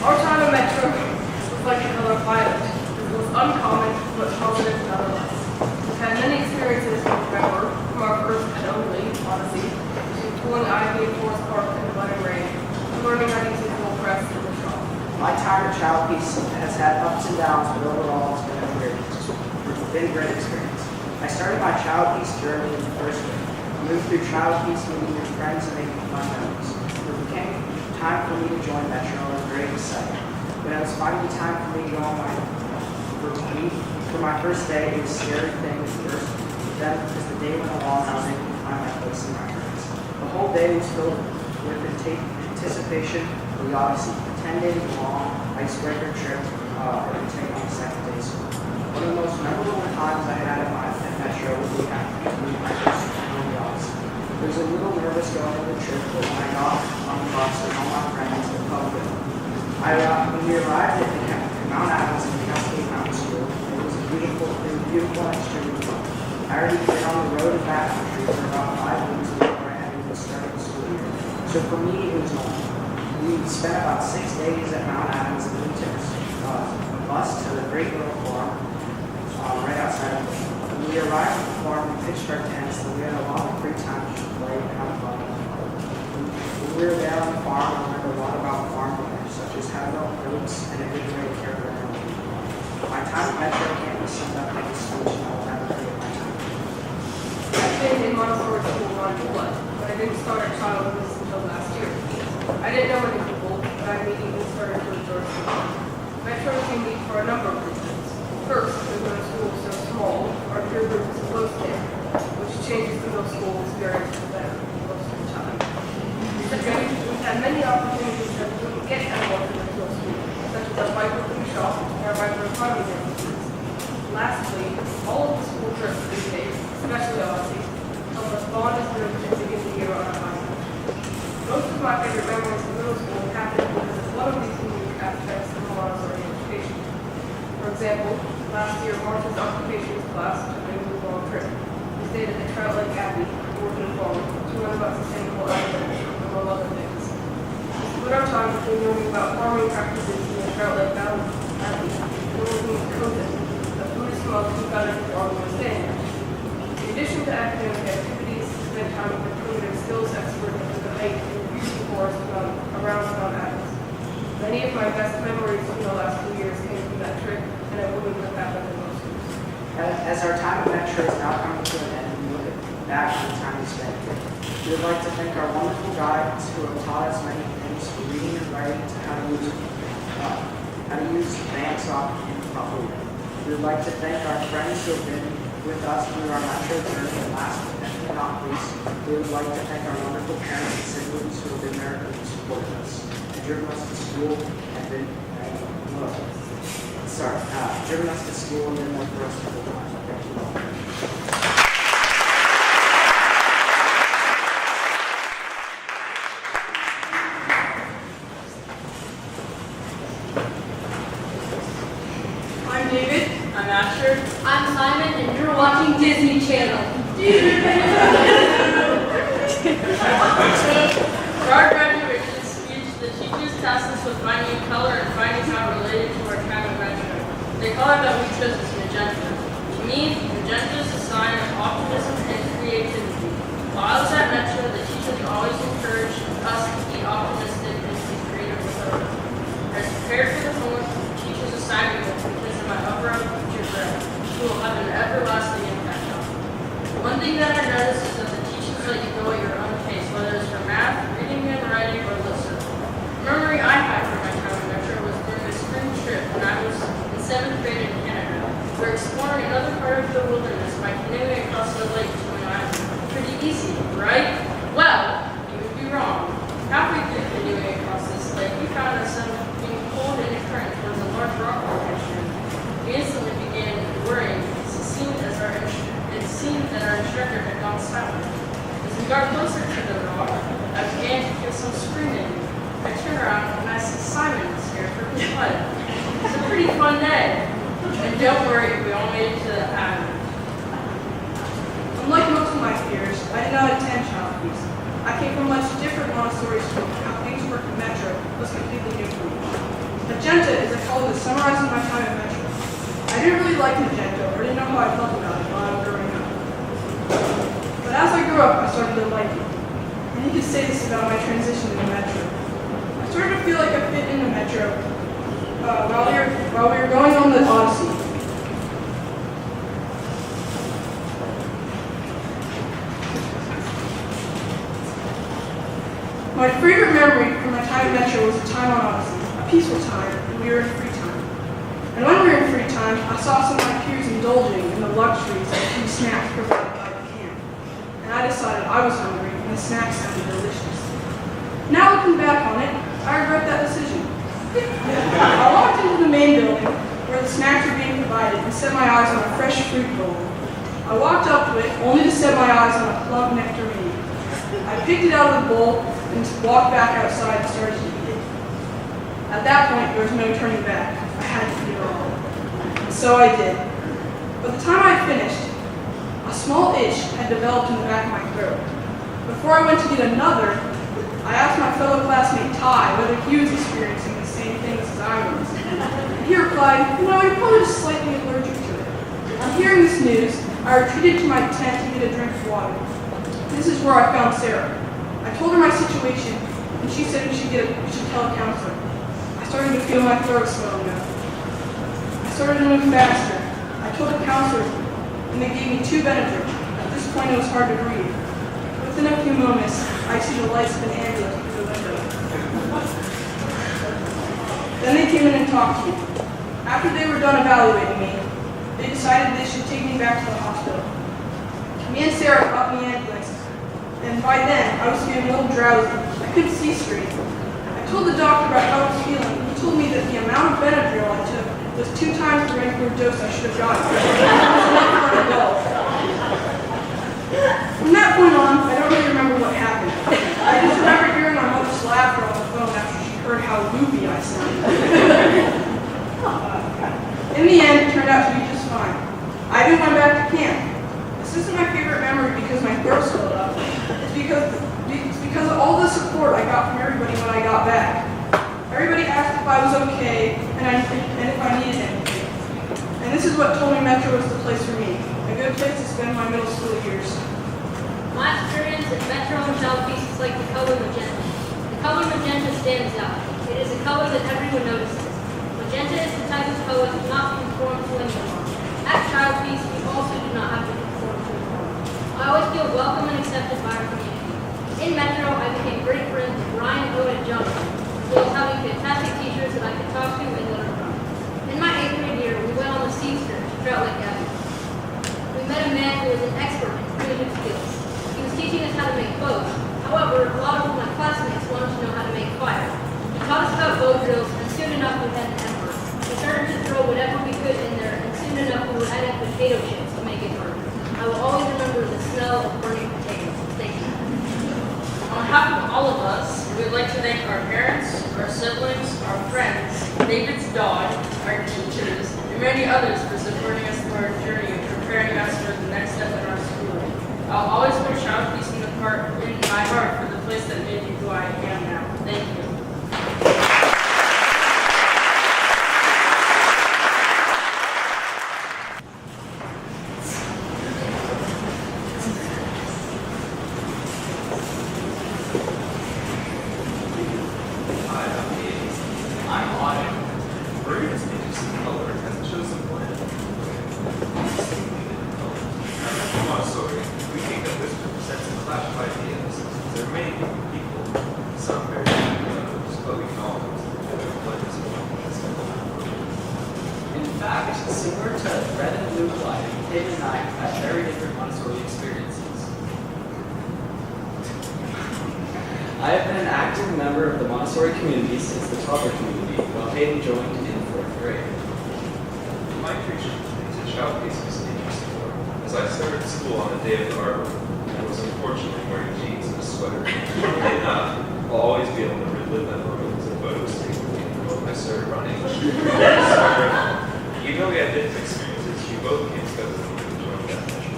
Our time in Metro was like another pilot. It was uncommon, but positive nonetheless. We've had many experiences to remember, from our first and only Odyssey, to pulling Ivy in Forest Park in the mud and rain, to learning how to use the press in the shop. My time at Childpeace has had ups and downs, but overall it's been a great experience. I started my Childpeace journey in the first grade. Moved through Childpeace, meeting new friends and making fun memories. It became time for me to join Metro. I was very excited. When it was finally time for me to go on for my first day, it was a scary thing at first. But then, as the day went along, I was able to find my place in my friends. The whole day was filled with anticipation for the Odyssey, a 10 days long icebreaker trip that we take on the second day of school. One of the most memorable times I had at Metro was the my first on the Odyssey. I was a little nervous going on the trip, but when I got on the bus and all my friends were public. When we arrived at Mount Adams in the Cascade Mountain School, it was beautiful and extremely fun. I already been on the road and back country for about 5 weeks before I had to start the school year. So for me, it was normal. We spent about 6 days at Mount Adams and we took a bus to the Great Little Farm right outside of the When we arrived at the farm, we pitched our tents, and we had a lot of free time to play and have fun. When we were there on the farm, I learned a lot about farm life, such as how to milk goats and a good way to care for animals. My time at Metro can't be summed up like a speech, and I will never forget my time. I've been in Montessori school my whole life, but I didn't start at Childpeace until last year. I didn't know many people, but I immediately started to enjoy school. Metro is unique for a number of reasons. First, because our school is so small, our peer group is close knit, which changes the middle school experience for them most of the time. Second, we've had many opportunities that we wouldn't get at our middle school, such as our micro-food shop and our micro-economy businesses. Lastly, all of the school trips these days, especially Odyssey, help us bond as groups and begin the year on a high note. Most of my favorite memories of middle school happened because of one of these unique aspects of Montessori education. For example, last year, Martha's occupations class took a long trip. We stayed at the Trout Lake Abbey, Orphan Farm, to learn about sustainable agriculture, among other things. We split our time between learning about farming practices in the Trout Lake Abbey and working with Kozen, a Buddhist monk who founded the farming in Spanish. In addition to academic activities, we spent time with a primitive skills expert who took a hike in the beautiful forest around Mount Adams. Many of my best memories from the last 2 years came from that trip, and I wouldn't have happened in most schools. As our time at Metro is now coming to an end, we look back on the time we spent here. We would like to thank our wonderful guides who have taught us many things, from reading and writing to how to use bandsaw properly. We would like to thank our friends who have been with us through our Metro journey, and last but definitely not least, we would like to thank our wonderful parents and siblings who have been there and supported us, and driven us to school and driven us to school and been there for us the whole time. Thank you all. I'm David. I'm Asher. I'm Simon, and you're watching Disney Channel. For our graduation speech, the teachers tasked us with finding a color and finding how it related to our time at Metro. The color that we chose was magenta. To me, magenta is a sign of optimism and creativity. While I was at Metro, the teachers always encouraged us to be optimistic and to be creative with our work. I was prepared for the homework the teachers assigned me with because of my overall future grade, which will have an everlasting impact on me. One thing that I noticed is that the teachers let you go at your own pace, whether it's for math, reading and writing, or listening. The memory I had from my time at Metro was during a spring trip when I was in 7th grade in Canada. We're exploring another part of the wilderness by canoeing across the lake to an island. Pretty easy, right? Well, you would be wrong. Halfway through canoeing across this lake, we found ourselves being pulled in a current towards a large rock formation. We instantly began worrying. It seemed that our instructor had gone silent. As we got closer to the rock, I began to feel some screaming. I turned around and I see Simon was here for his life. It was a pretty fun day. And don't worry, we all made it to the island. Unlike most of my peers, I did not attend Childpeace. I came from a much different Montessori school, and how things work in Metro was completely new for me. Magenta is a color that summarizes my time at Metro. I didn't really like magenta, or didn't know how I felt about it while I was growing up. But as I grew up, I started to like it. And you could say this about my transition into Metro. I started to feel like I fit into Metro while we were going on the Odyssey. My favorite memory from my time at Metro was a time on Odyssey, a peaceful time, and we were in free time. And when we were in free time, I saw some of my peers indulging in the luxuries of free snacks provided by the camp. And I decided I was hungry, and the snacks sounded delicious. Now looking back on it, I regret that decision. I walked into the main building, where the snacks were being provided, and set my eyes on a fresh fruit bowl. I walked up to it, only to set my eyes on a plump nectarine. I picked it out of the bowl, and walked back outside and started to eat it. At that point, there was no turning back. I had to eat it all. And so I did. By the time I finished, a small itch had developed in the back of my throat. Before I went to get another, I asked my fellow classmate Ty whether he was experiencing the same things as I was. And he replied, "No, you're probably just slightly allergic to it." On hearing this news, I retreated to my tent to get a drink of water. This is where I found Sarah. I told her my situation, and she said we should tell a counselor. I started to feel my throat swelling up. I started to move faster. I told the counselor, and they gave me 2 Benadryl. At this point, it was hard to breathe. Within a few moments, I see the lights of an ambulance through the window. Then they came in and talked to me. After they were done evaluating me, they decided they should take me back to the hospital. Me and Sarah got in the ambulance, and by then, I was feeling a little drowsy. I couldn't see straight. I told the doctor about how I was feeling. He told me that the amount of Benadryl I took was 2 times the regular dose I should have gotten. It was enough for an adult. From that point on, I don't really remember what happened. I just remember hearing my mother's laughter on the phone after she heard how loopy I sounded. In the end, it turned out to be just fine. I even went back to camp. This isn't my favorite memory because my throat swelled up. It's because of all the support I got from everybody when I got back. Everybody asked if I was okay and if I needed anything. And this is what told me Metro was the place for me, a good place to spend my middle school years. My experience at Metro and Childpeace is like the color magenta. The color magenta stands out. It is a color that everyone notices. Magenta is the type of color that cannot conform to anyone. At Childpeace, we all We met a man who was an expert in creative skills. He was teaching us how to make bows. However, a lot of my classmates wanted to know how to make fire. He taught us about bow drills, and soon enough we had an emperor. We started to throw whatever we could in there, and soon enough we were adding potato chips to make it burn. I will always remember the smell of burning potatoes. Thank you. On behalf of all of us, we'd like to thank our parents, our siblings, our friends, David's dog, our teachers, and many others for supporting us through our journey and preparing us for the next step in our schooling. I'll always put Childpeace in my heart for the place that made me who I am now. Thank you. Montessori, we think that this represents a clash of ideas. There are many people, some very different than others, but we can all come together and play this one. In fact, similar to red and blue colliding, David and I have had very different Montessori experiences. I have been an active member of the Montessori community since the toddler community, while Hayden joined in 4th grade. My preacher to Childpeace was interesting. As I started school on the day of the Arbor, I was unfortunately wearing jeans and a sweater. Funnily enough, I'll always be able to relive that moment as a photo was taken of me the moment I started running. Even though we had different experiences, we both came together and joined that mission.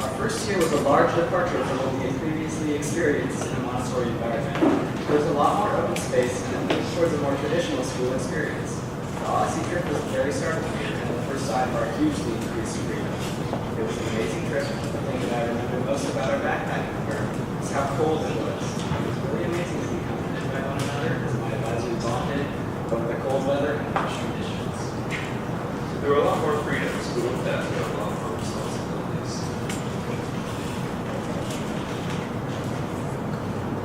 Our first year was a large departure from what we had previously experienced in a Montessori environment. There was a lot more open space and it moved towards a more traditional school experience. The Odyssey trip was the very start of the year and the first sign of our hugely increased freedom. It was an amazing trip. The thing that I remember most about our backpacking trip is how cold it was. It was really amazing to be comforted by one another as my advisors bonded over the cold weather and harsh conditions. There were a lot more freedoms, but with that, there were a lot more responsibilities.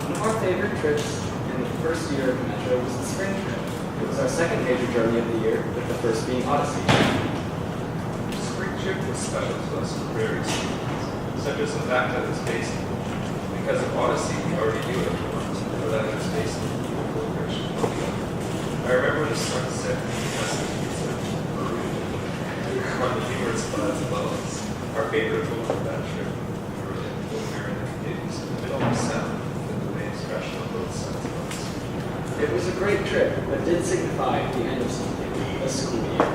One of our favorite trips in the first year of Metro was the spring trip. It was our second major journey of the year, with the first being Odyssey. The spring trip was special to us for various reasons, such as the fact that it's based, because of Odyssey, we already knew it for that it was based in the beautiful British Columbia. I remember the sunset on the numerous clouds above us. Our favorite moment of that trip, when we were in the caves, in the middle of the sound, with the waves crashing on both sides of us. It was a great trip, but did signify the end of something, the school year.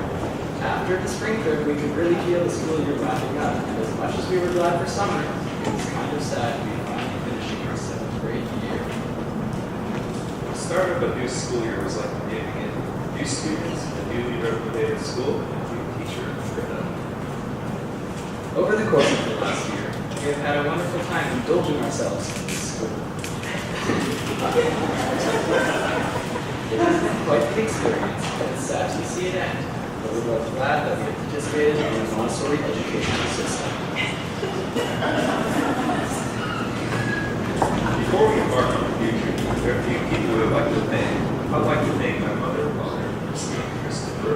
After the spring trip, we could really feel the school year wrapping up, and as much as we were glad for summer, it was kind of sad to be finally finishing our 7th grade year. The start of a new school year was like the day beginning. New students, a new leader of the day at school, and a new teacher for them. Over the course of the last year, we have had a wonderful time indulging ourselves in this school. It has been quite the experience, and it's sad to see it end, but we're both glad that we have participated in the Montessori educational system. Before we embark on the future, there are a few people we would like to thank. I'd like to thank my mother and father, Christopher,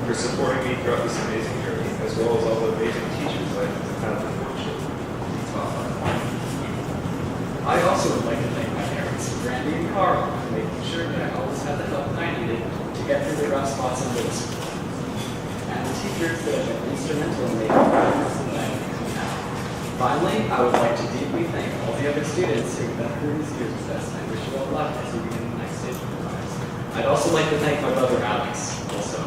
for supporting me throughout this amazing journey, as well as all the amazing teachers I've had the fortune to be taught by. I also would like to thank my parents, Randy and Carl, for making sure that I always had the help I needed to get through the rough spots in middle school, and the teachers that have been instrumental in making progress in that now. Finally, I would like to deeply thank all the other students who have been through these years with us, and I wish you all luck as you begin the next stage of your lives. I'd also like to thank my brother Alex, also.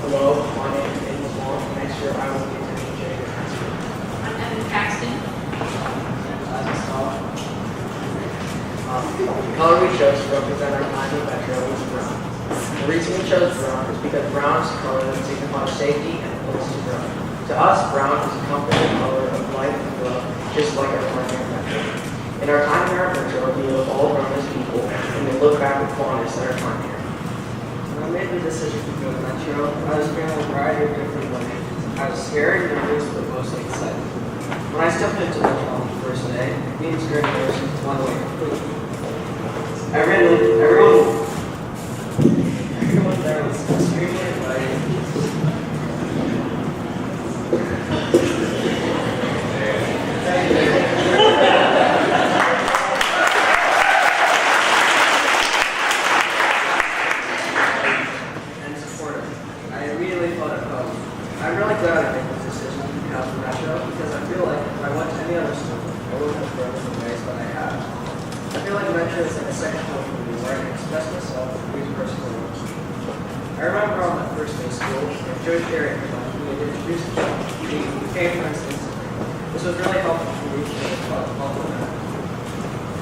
Hello, my name is Daniel Long. Next year I will be attending Jagger High School. I'm Evan Paxton. The color we chose to represent our time in Metro was brown. The reason we chose brown is because brown is a color that signifies safety and a place to grow. To us, brown is a comforting color of life and love, just like our time in Metro. In our time here at Metro, we have all grown as people, and we look back with fondness at our time here. When I made the decision to go to Metro, I was feeling a variety of different emotions. I was scared, nervous, but mostly excited. When I stepped into Metro on the first day, being scared and nervous went away completely. Everyone there was extremely inviting. And supportive. I immediately felt at home. I'm really glad I made this decision to come to Metro because I feel like if I went to any other school, I wouldn't have grown in the ways that I have. I feel like Metro is like a second home for me where I can express myself and use personal words. I remember on my first day of school, when Joe Carey had introduced himself, we became friends instantly. This was really helpful for me to talk about that.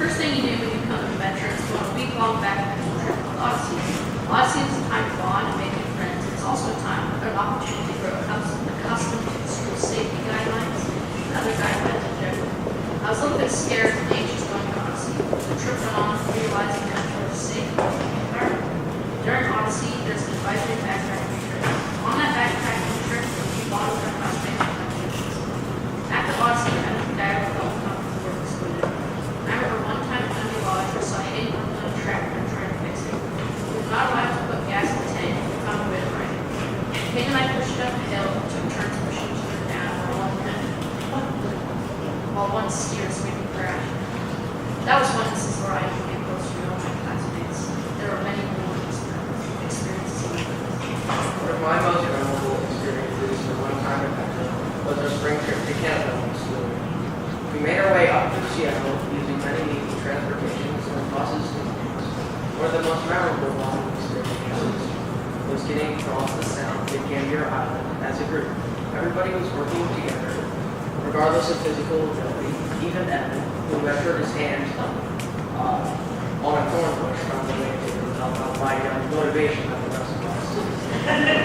First thing you do when you come to Metro is go on a week-long backpacking trip called Odyssey. Odyssey is a time to bond and make new friends. It's also a time an opportunity to grow accustomed to the school safety guidelines and other guidelines in general. I was a little bit scared and anxious going to Odyssey. The trip went on, realizing Metro is a safe and welcoming environment. During Odyssey, there's an advisory backpacking trip. On that backpacking trip, we bond with our classmates and activities. After Odyssey, I went to dialogue about the work excluded. I remember one time at Sunday Lodge, we saw a hidden on a tractor and tried to fix it. We were not allowed to put gas in the tank, and we found a way to ride it. Kate and I pushed it up a hill, took turns pushing each other down while one steered so we didn't crash. That was one instance where I came close to all my classmates. There were many more experiences like this. One of my most memorable experiences in one time at Metro was our spring trip to Canada with school. We made our way up to Seattle using many means of transportation and buses and cars. One of the most memorable bonding experiences was getting across the sound to Gambier Island as a group. Everybody was working together, regardless of physical ability. Even Evan, who measured his hand on a thorn bush from the way to by motivation of the rest of us.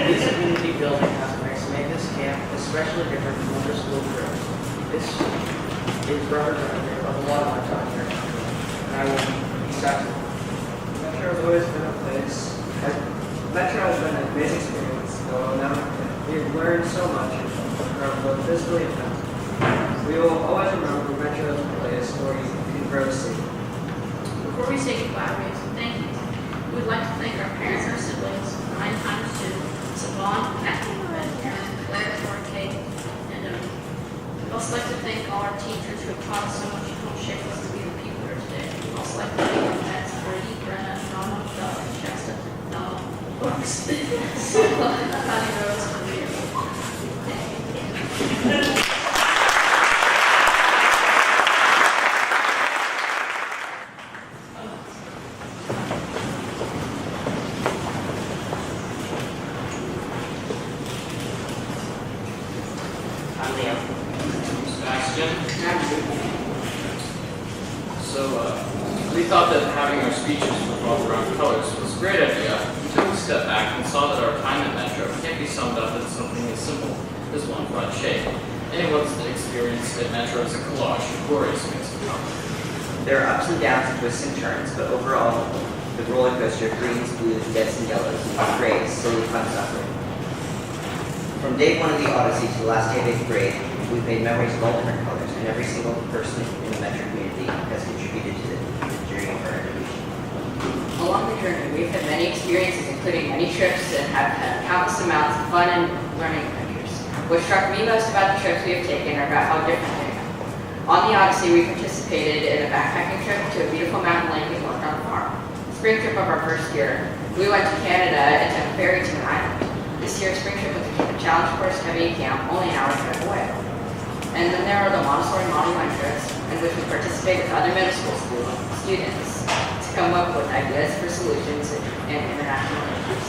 This community building aspects make this camp especially different from other school trips. This is representative of a lot of my time here, and I will be satisfied. Metro has always been a place. Metro has been an amazing experience, though we've learned so much from both physically and mentally. We will always remember Metro as a place where you can grow safe. Before we say goodbye, we have some thank yous. We would like to thank our parents and our siblings, 9 times 2, Savon, Kathy, Ben, Aaron, Claire, Laura, Kate, and we'd also like to thank all our teachers who have taught us so much and helped shape us to be the people we are today. We'd also like to thank our pets, Brady, Brenna, Donald, Doug, Shasta, Donald, Brooks, Sula, Honey Rose, and Leah. We thought that having our speeches revolve around colors was a great idea until we stepped back and saw that our time at Metro can't be summed up as something as simple as one broad shape. Anyone's experience at Metro is a collage of glorious mix of colors. There are ups and downs and twists and turns, but overall, the roller coaster of greens, blues, reds, and yellows, and grays slowly climbs upward. From day one of the Odyssey to the last day of 8th grade, we've made memories of all different colors, and every single person in the Metro community has contributed to the journey of our evolution. Along the journey, we've had many experiences, including many trips, and have had countless amounts of fun and learning adventures. What struck me most about the trips we have taken are about how different they are. On the Odyssey, we participated in a backpacking trip to a beautiful mountain lake and worked on a farm. Spring trip of our first year, we went to Canada and took a ferry to an island. This year's spring trip was a challenge course heavy camp, only an hour drive away. And then there are the Montessori Model 1 trips, in which we participate with other middle school students to come up with ideas for solutions and international issues.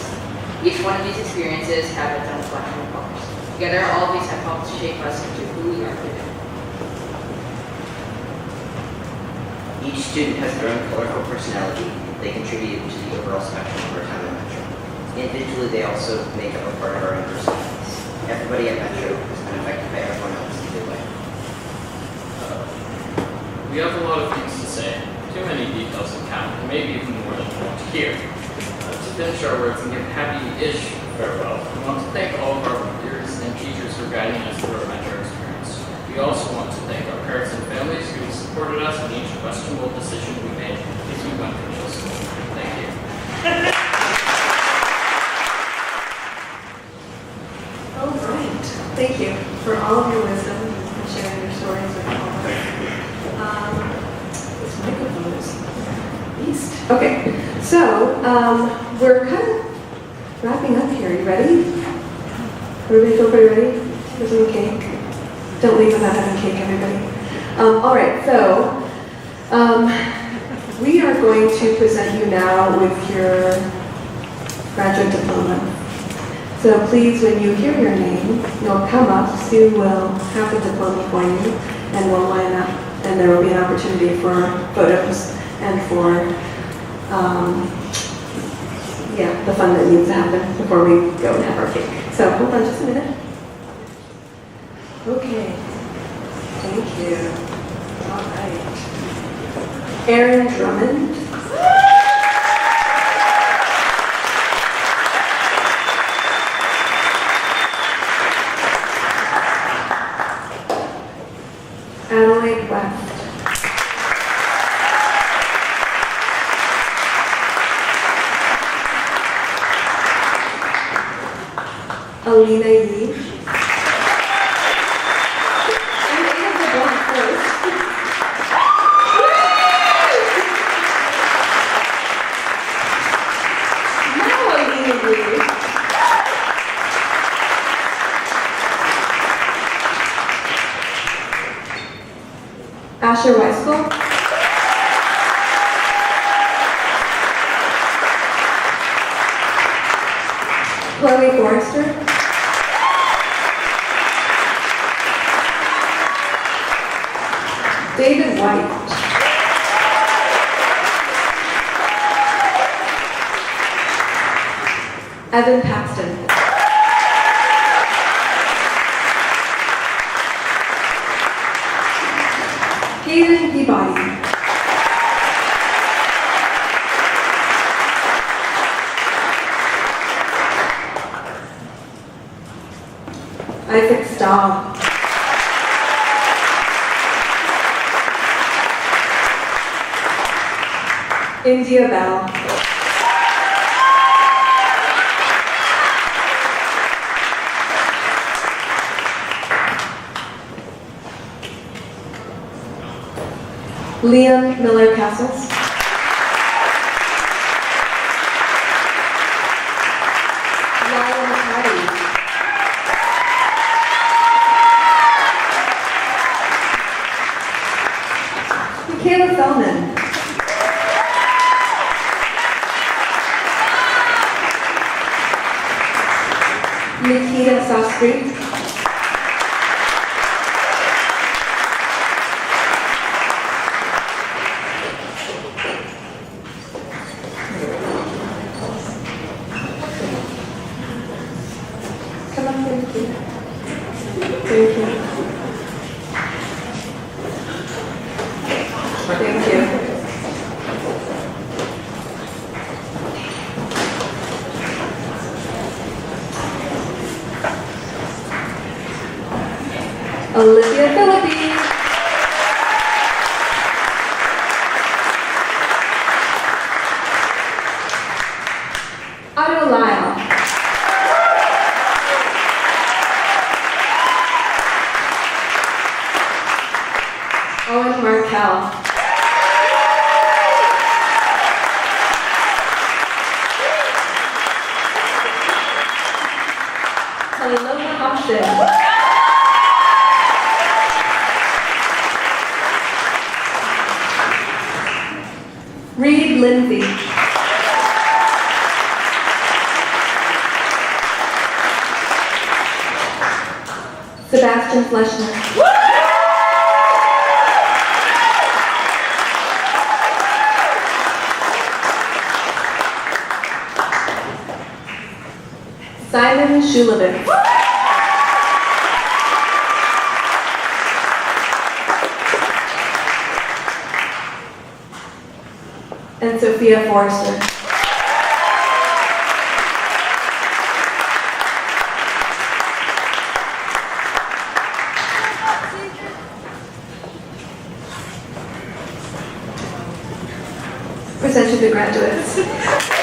Each one of these experiences have its own collection of colors. Together, all of these have helped shape us into who we are today. Each student has their own colorful personality. They contribute to the overall spectrum of our time at Metro. Individually, they also make up a part of our own personalities. Everybody at Metro has been affected by everyone else in a good way. We have a lot of things to say, too many details to count, and maybe even more than we want to hear. To finish our words and give happy-ish farewell, we want to thank all of our leaders and teachers for guiding us through our Metro experience. We also want to thank our parents and families who supported us in each questionable decision we made as we went through this school. Thank you. All right. Thank you for all of your wisdom and sharing your stories with all of us. This microphone is a beast. Okay, so we're kind of wrapping up here. You ready? Everybody feel pretty ready? There's some cake. Don't leave without having cake, everybody. All right, so we are going to present you now with your graduate diploma. So please, when you hear your name, you'll come up. Sue will have the diploma for you, and we'll line up, and there will be an opportunity for photos and for the fun that needs to happen before we go and have our cake. So hold on just a minute. Okay. Thank you. All right. Aaron Drummond. Adelaide West. Alina Yee. Asher Weiskel. Chloe Forrester. David White. Evan Paxton. Hayden Peabody. Isaac Staub. India Bell. Liam Miller Castles. Lyle McCarty. Michaela Feldman. Nikita Sastry. Come on, thank you. Thank you. Thank you. Olivia Philippi. Otto Lyle. Owen Markel. Paloma Hobson. Reed Lindsay. Sebastian Fleschner. Simon Shulevitz. and Sophia Forrester. Present to the graduates.